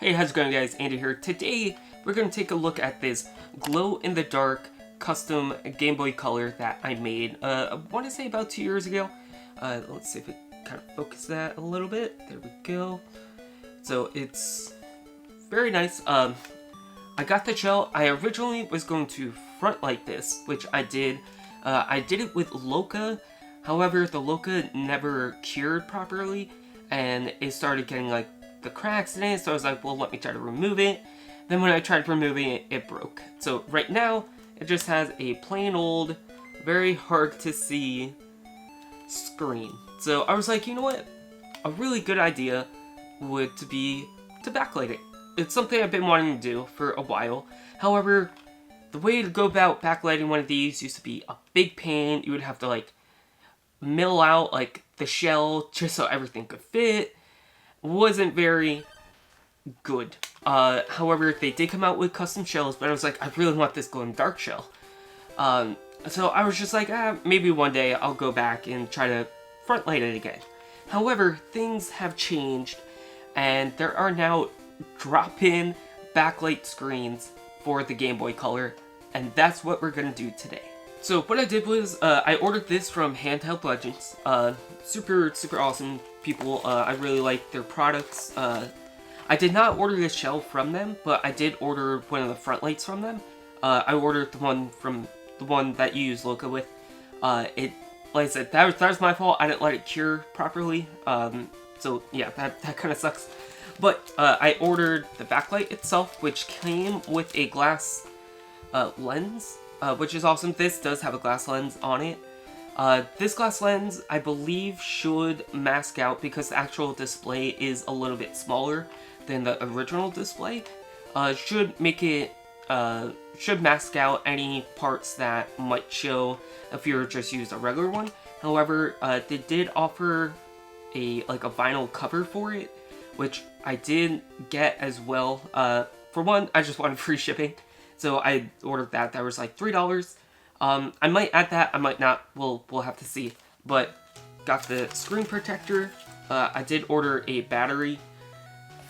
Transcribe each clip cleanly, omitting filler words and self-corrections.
Hey, how's it going, guys? Andy here. Today, we're going to take a look at this glow-in-the-dark custom Game Boy Color that I made, I want to say about 2 years ago. Let's see if we kind of focus that a little bit. There we go. So, it's very nice. I got the shell. I originally was going to front light this, which I did. I did it with Loca. However, the Loca never cured properly, and it started getting, like, the cracks in it, so I was like, well, let me try to remove it. Then when I tried removing it, it broke. So right now, it just has a plain old, very hard to see screen. So I was like, you know what? A really good idea would be to backlight it. It's something I've been wanting to do for a while. However, the way to go about backlighting one of these used to be a big pain. You would have to, like, mill out, like, the shell just so everything could fit. Wasn't very good. However, they did come out with custom shells, but I was like, I really want this glow in dark shell. So I was just like, maybe one day I'll go back and try to front light it again. However, things have changed, and there are now drop-in backlight screens for the Game Boy Color, and that's what we're gonna do today. So what I did was, I ordered this from Handheld Legends. Super awesome people. I really like their products. I did not order this shell from them, but I did order one of the front lights from them. I ordered the one that you use Loca with. Like I said, that was my fault. I didn't let it cure properly. So yeah, that kind of sucks. But I ordered the backlight itself, which came with a glass lens. Which is awesome. This does have a glass lens on it. This glass lens, I believe, should mask out because the actual display is a little bit smaller than the original display. Should make it, should mask out any parts that might show if you were just used a regular one. However, they did offer a vinyl cover for it, which I did get as well. For one, I just wanted free shipping. So I ordered that. That was like $3. I might add that. I might not. We'll have to see. But got the screen protector. I did order a battery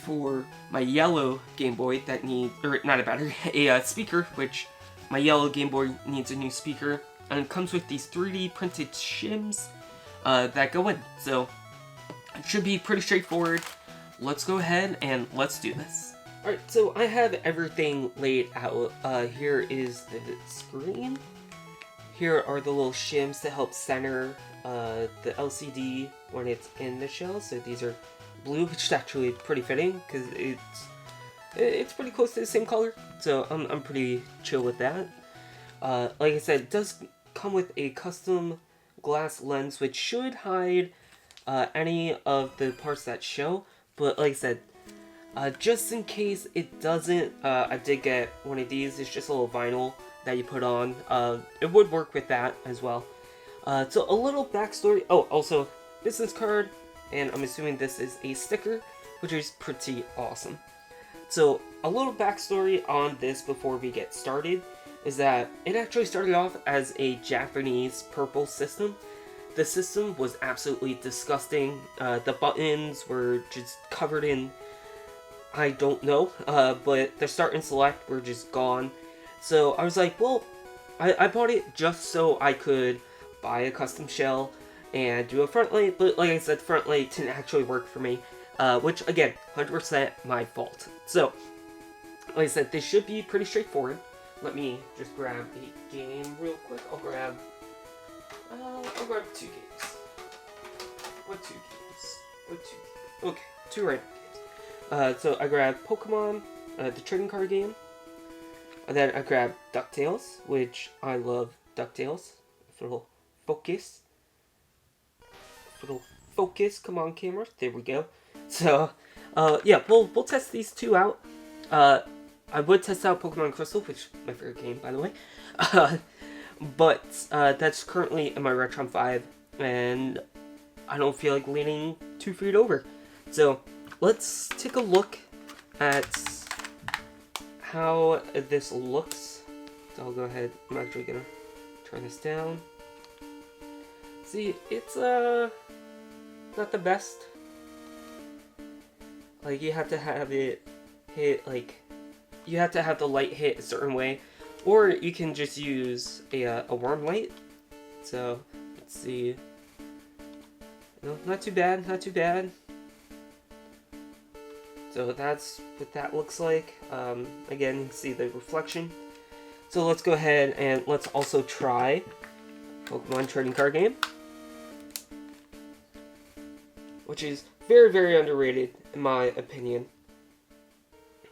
for my yellow Game Boy that needs, or not a battery, a speaker, which my yellow Game Boy needs a new speaker. And it comes with these 3D printed shims that go in. So it should be pretty straightforward. Let's go ahead and let's do this. Alright, so I have everything laid out. Here is the screen. Here are the little shims to help center the LCD when it's in the shell. So these are blue, which is actually pretty fitting because it's pretty close to the same color. So I'm pretty chill with that. Like I said, it does come with a custom glass lens, which should hide any of the parts that show. But like I said, just in case it doesn't, I did get one of these. It's just a little vinyl that you put on. It would work with that as well. So a little backstory. Oh, also, business card, and I'm assuming this is a sticker, which is pretty awesome. So a little backstory on this before we get started is that it actually started off as a Japanese purple system. The system was absolutely disgusting. The buttons were just covered in, I don't know, but the start and select were just gone. So I was like, well, I bought it just so I could buy a custom shell and do a front light, but like I said, front light didn't actually work for me, which again, 100% my fault. So, like I said, this should be pretty straightforward. Let me just grab a game real quick. I'll grab 2 games. What 2 games? Okay, 2 random games. So I grabbed Pokemon, the trading card game, and then I grabbed DuckTales, which I love DuckTales. Little focus. Come on, camera. There we go. So, yeah, we'll test these 2 out. I would test out Pokemon Crystal, which is my favorite game, by the way. But that's currently in my Retron 5, and I don't feel like leaning 2 feet over. So let's take a look at how this looks. So I'll go ahead. I'm actually gonna turn this down. See, it's not the best. Like, you have to have it hit, like, you have to have the light hit a certain way, or you can just use a warm light. So, let's see. No, not too bad, not too bad. So that's what that looks like. Again, you can see the reflection. So let's go ahead and let's also try Pokemon trading card game, which is very, very underrated in my opinion.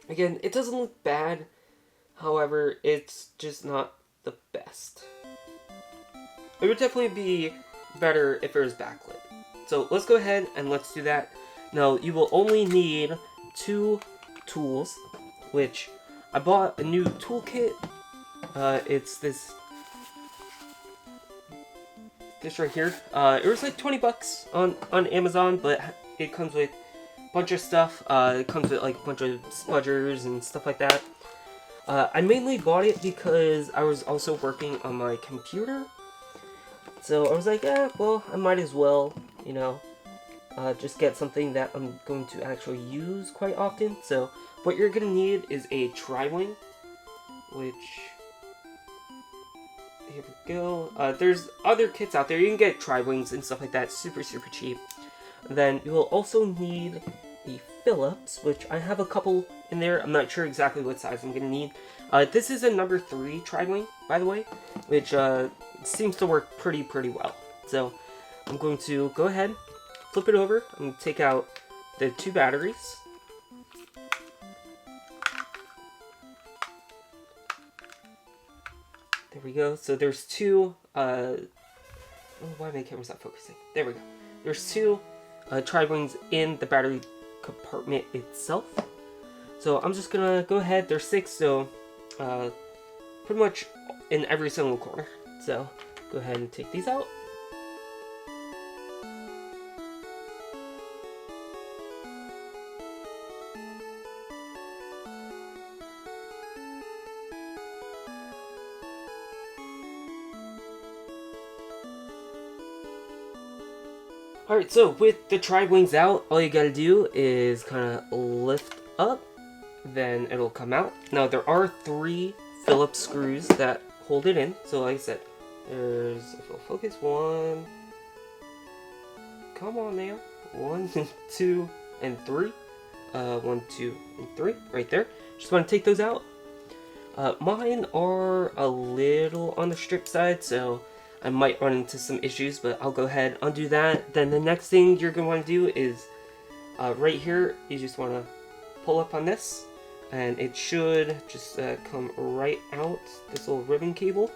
Again, it doesn't look bad, however, it's just not the best. It would definitely be better if it was backlit. So let's go ahead and let's do that. Now, you will only need 2 tools, which I bought a new toolkit. It's this right here. It was like 20 bucks on Amazon, but it comes with a bunch of stuff. It comes with like a bunch of smudgers and stuff like that. I mainly bought it because I was also working on my computer. So I was like, well, I might as well, you know, just get something that I'm going to actually use quite often. So what you're going to need is a tri-wing, which, here we go. There's other kits out there. You can get tri-wings and stuff like that super, super cheap. Then you will also need the Phillips, which I have a couple in there. I'm not sure exactly what size I'm going to need. This is a number 3 tri-wing, by the way, which seems to work pretty well. So I'm going to go ahead, flip it over. I'm going to take out the 2 batteries. There we go. So there's 2, oh, why my camera's not focusing? There we go. There's 2 tri-wings in the battery compartment itself. So I'm just gonna go ahead, there's 6, so pretty much in every single corner. So go ahead and take these out. Alright, so with the tri-wings out, all you gotta do is kind of lift up, then it'll come out. Now, there are 3 Phillips screws that hold it in. So like I said, there's, if it'll focus, 1, come on now, 1, 2, and 3. 1, 2, and 3, right there. Just want to take those out. Mine are a little on the strict side, so I might run into some issues, but I'll go ahead and undo that. Then the next thing you're going to want to do is right here, you just want to pull up on this, and it should just come right out. This little ribbon cable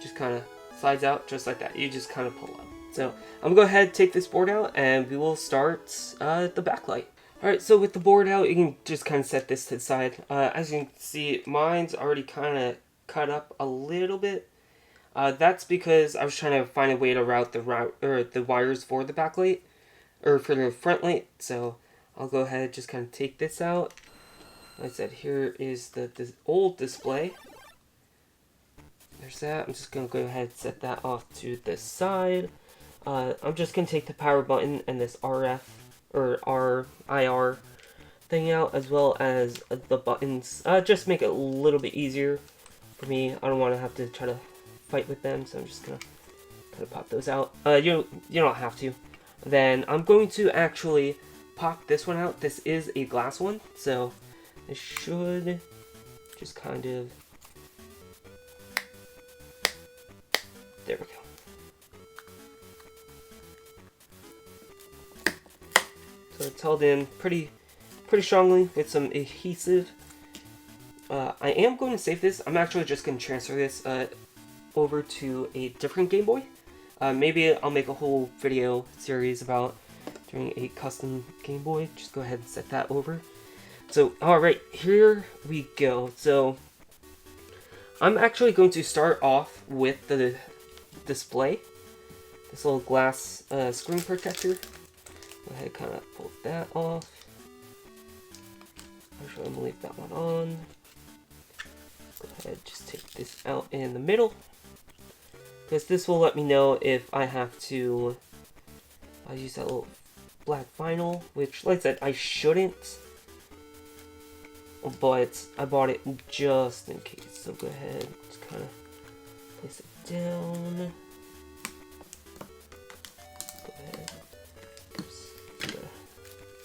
just kind of slides out just like that. You just kind of pull up. So I'm going to go ahead and take this board out, and we will start the backlight. Alright, so with the board out, you can just kind of set this to the side. As you can see, mine's already kind of cut up a little bit. That's because I was trying to find a way to route the wires for the backlight, or for the front light. So I'll go ahead and just kind of take this out. Like I said, here is the old display. There's that. I'm just going to go ahead and set that off to the side. I'm just going to take the power button and this RF, or IR thing out, as well as the buttons. Just make it a little bit easier for me. I don't want to have to try to fight with them, so I'm just gonna kind of pop those out. You don't have to. Then I'm going to actually pop this one out. This is a glass one, so it should just kind of, there we go. So it's held in pretty strongly with some adhesive. I am going to save this. I'm actually just going to transfer this over to a different Game Boy. Maybe I'll make a whole video series about doing a custom Game Boy. Just go ahead and set that over. So, alright, here we go. So, I'm actually going to start off with the display. This little glass screen protector. Go ahead and kind of pull that off. Actually, I'm going to leave that one on. Go ahead, just take this out in the middle, because this will let me know if I have to use that little black vinyl, which, like I said, I shouldn't but I bought it just in case. So go ahead, just kind of place it down. Go ahead. Oops.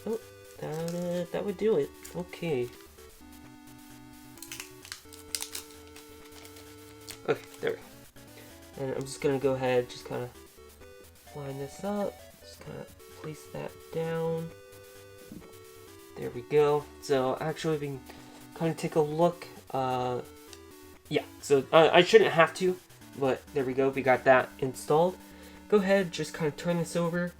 Oh, that would do it. Okay. Okay, there we go. And I'm just gonna go ahead, just kind of line this up. Just kind of place that down. There we go. So actually, we can kind of take a look. Yeah. So I shouldn't have to, but there we go. We got that installed. Go ahead, just kind of turn this over.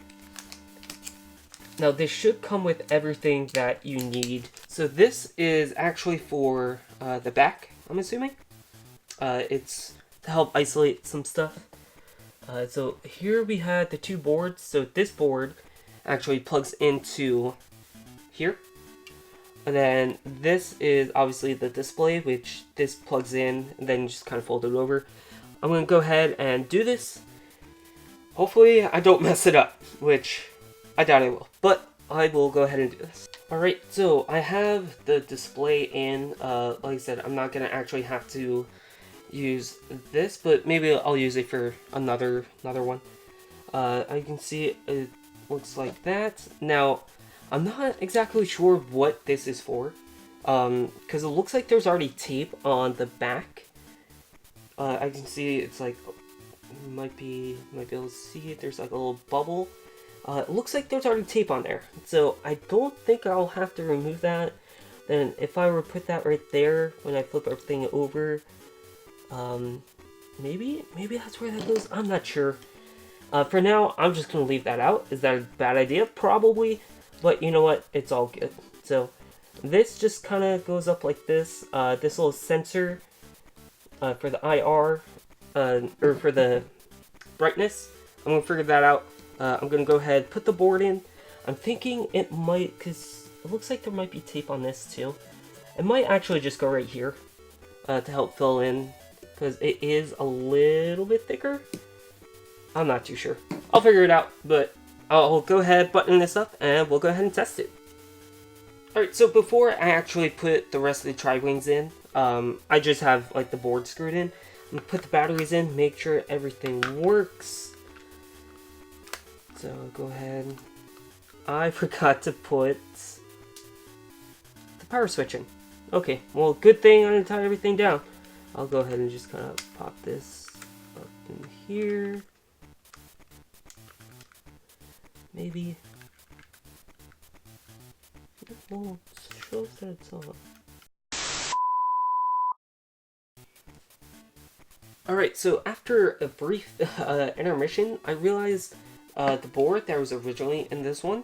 Now this should come with everything that you need. So this is actually for the back, I'm assuming. It's to help isolate some stuff. So here we had the two boards. So this board actually plugs into here. And then this is obviously the display, which this plugs in, and then you just kind of fold it over. I'm going to go ahead and do this. Hopefully I don't mess it up, which I doubt I will. But I will go ahead and do this. Alright, so I have the display in. Like I said, I'm not going to actually have to use this, but maybe I'll use it for another one. I can see it looks like that. Now, I'm not exactly sure what this is for, because it looks like there's already tape on the back. I can see it's like, might be able to see it, there's like a little bubble. It looks like there's already tape on there, so I don't think I'll have to remove that. Then if I were to put that right there when I flip everything over, maybe that's where that goes. I'm not sure. For now, I'm just gonna leave that out. Is that a bad idea? Probably, but you know what? It's all good. So this just kind of goes up like this. This little sensor for the IR, or for the brightness. I'm gonna figure that out. I'm gonna go ahead, put the board in. I'm thinking it might, because it looks like there might be tape on this too. It might actually just go right here to help fill in, because it is a little bit thicker. I'm not too sure. I'll figure it out, but I'll go ahead, button this up, and we'll go ahead and test it. Alright, so before I actually put the rest of the tri-wings in, I just have like the board screwed in. I'm gonna put the batteries in, make sure everything works. So go ahead. I forgot to put the power switch in. Okay, well, good thing I didn't tie everything down. I'll go ahead and just kind of pop this up in here. Maybe. Well, it shows that it's on. Alright, so after a brief intermission, I realized the board that was originally in this one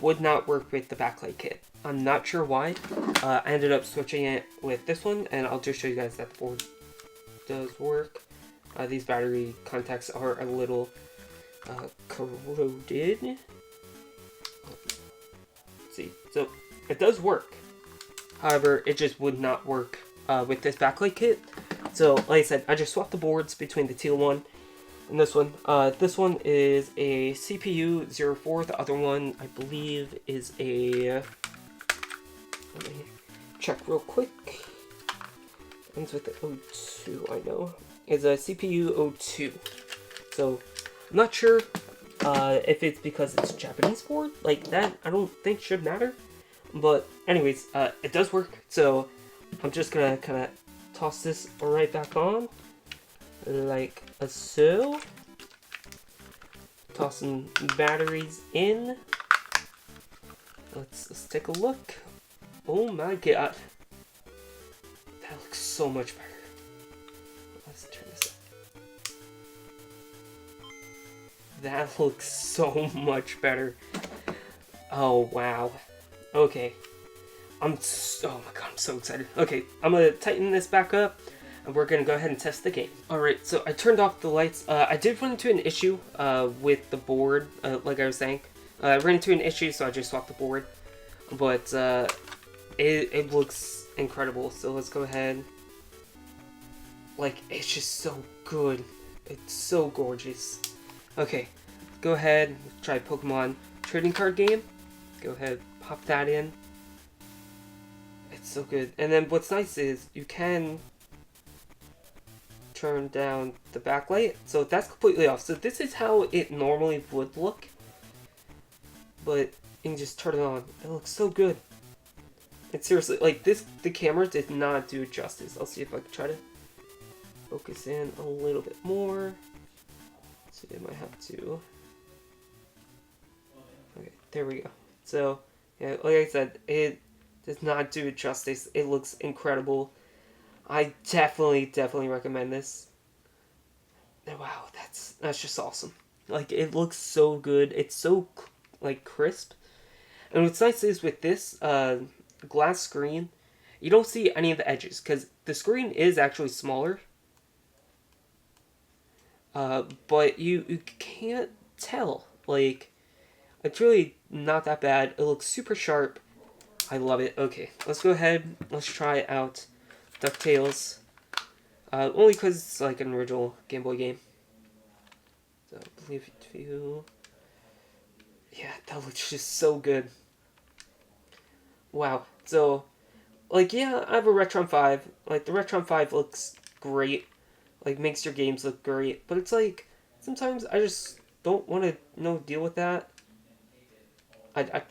would not work with the backlight kit. I'm not sure why. I ended up switching it with this one, and I'll just show you guys that the board does work. These battery contacts are a little corroded. Let's see, so it does work. However, it just would not work with this backlight kit. So, like I said, I just swapped the boards between the teal one and this one. This one is a CPU 04. The other one, I believe, is a... Let me check real quick. Ends with the 02, I know. It's a CPU 02. So, I'm not sure if it's because it's a Japanese board. Like, that I don't think should matter. But, anyways, it does work. So, I'm just gonna kind of toss this right back on. Like so. Toss some batteries in. Let's take a look. Oh my god. That looks so much better. Let's turn this up. That looks so much better. Oh wow. Okay. Oh my god, I'm so excited. Okay, I'm gonna tighten this back up, and we're gonna go ahead and test the game. Alright, so I turned off the lights. I did run into an issue with the board, like I was saying. I ran into an issue, so I just swapped the board. But it looks incredible, so let's go ahead. Like, it's just so good. It's so gorgeous. Okay, go ahead, try Pokemon trading card game. Go ahead, pop that in. It's so good. And then what's nice is you can turn down the backlight, so that's completely off. So this is how it normally would look, but you can just turn it on. It looks so good. And seriously, like this, the camera did not do it justice. I'll see if I can try to focus in a little bit more. So I might have to. Okay, there we go. So yeah, like I said, it does not do it justice. It looks incredible. I definitely recommend this. And wow, that's just awesome. Like, it looks so good. It's so like crisp. And what's nice is with this glass screen, you don't see any of the edges because the screen is actually smaller. But you can't tell. Like, it's really not that bad. It looks super sharp. I love it. Okay, let's go ahead. Let's try out DuckTales. Only because it's like an original Game Boy game. So, leave it to you. Yeah, that looks just so good. Wow. So, like, yeah, I have a Retron 5. Like, the Retron 5 looks great. Like, makes your games look great. But it's like, sometimes I just don't want to, deal with that. But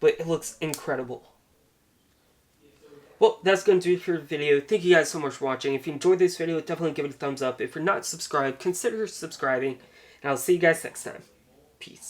it looks incredible. Well, that's going to do it for the video. Thank you guys so much for watching. If you enjoyed this video, definitely give it a thumbs up. If you're not subscribed, consider subscribing. And I'll see you guys next time. Peace.